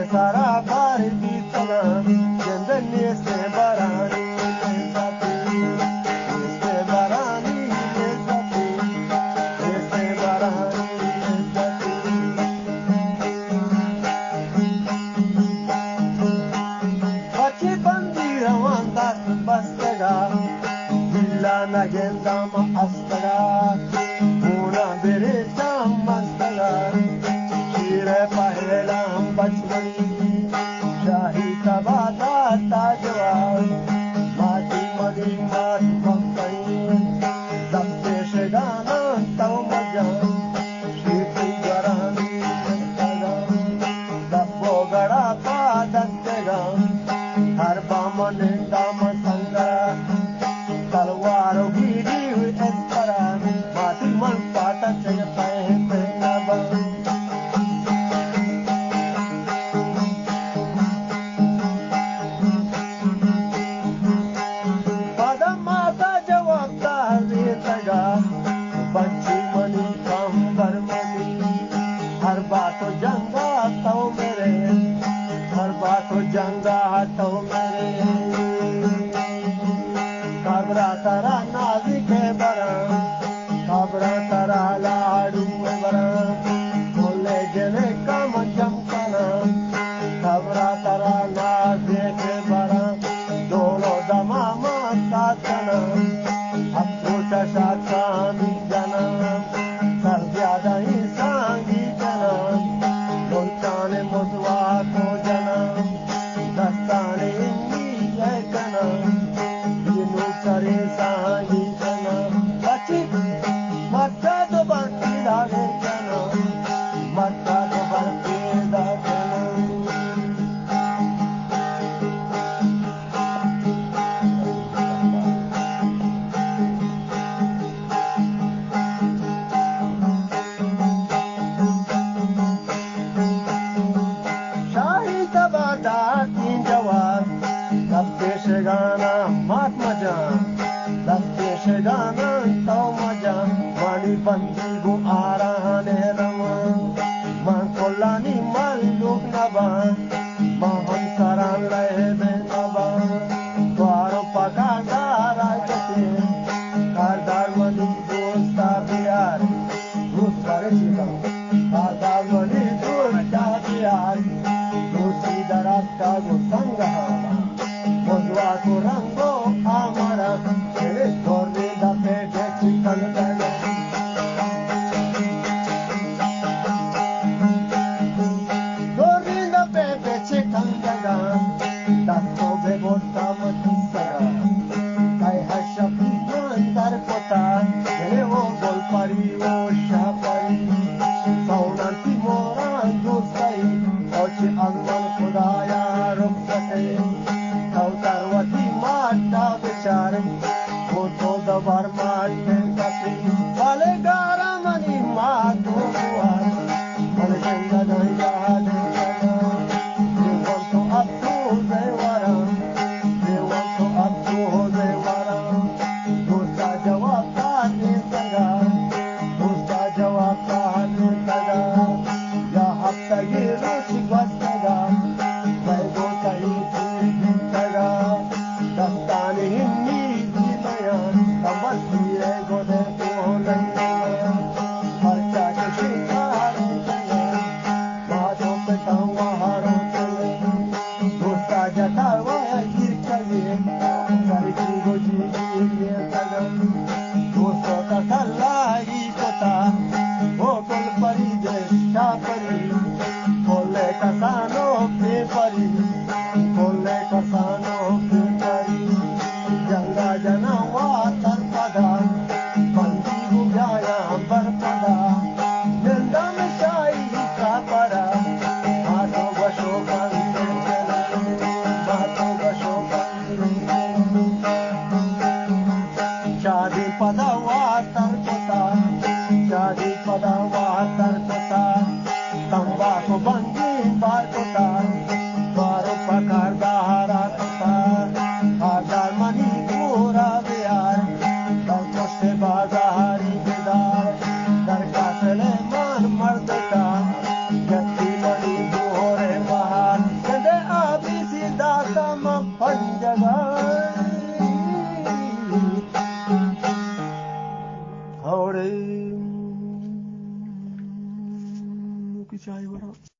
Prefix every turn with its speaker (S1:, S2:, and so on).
S1: सारा बार की तना चंदन से बरानी nagendama astaga una beretam astaga shire pahelam bachmani shahi tabata tajwal mati mani mat bhaktai dabte shegana taw majan shiti garani astaga dabbo gada padantega har baman dam sangara talwar giri espara mati man pata chayta hai naba padamata jawabdar retaga bachchi mani kambar mani har baat janga taw mere har baat janga taw mere kabra tara nazik hai baram kabra tara laadu hai baram bole jene kam jamkana kabra tara nazik hai baram dono damama satana appucha shatami jana sarjada insangi jana dolchane mutwa ko jana dastane inni ekana Sare sangi jana bachi matta do banti dage jana matta do banti dage shahi tabada tin jawab dabte shegana mat majan dabte shegana taw majan mani bandi gu arane rama man kollani mal luk naba maham saran lebe naba twaro pakada rajate kardar mani dosta biyar rusare shika kardar mani dosta biyar dosi darat ka go sangha Mozwa kurango amara ele torre da pede chikan daga torre da pede chikan daga dato begota matisara kai hashapi mandar kota ele o gol pari o shapari saunanti moran dostai ochi angal khudaya rukhsate Tarwati mata bichare Koto dabar maate kasi Vale gara mani maato kuwar Vale janga janga janga They want to up to Zewara They want to up to Zewara Dosta jawab kaane taga Dosta jawab kaane taga Ya hafta giru shikwas taga Vai go tahi Dastani hinni jimayan Tamasire gode kuhulaya Harcha ke shikari chale Maado pe tawa haro chale Dosta jatawa girkage Kariki goji giriye tagam Dosto ka kallai kota O kol pari desha pari Kole kasano pe pari Kole kasano pe Janga jana watan pada Bandi gugaya ambar pada Nenda meshai ka para Mato basho kande Mato basho kande Shadi pada watan kota Shadi pada watan kota Tamba ko bandi bar kota Baro pakar dahara kota Adar mani pura bihar Dalkoste bazari bedar Darka Suleiman mard ka Jatti mani bore bahar Kende abi sida tam panjaga Aure Ki chai bana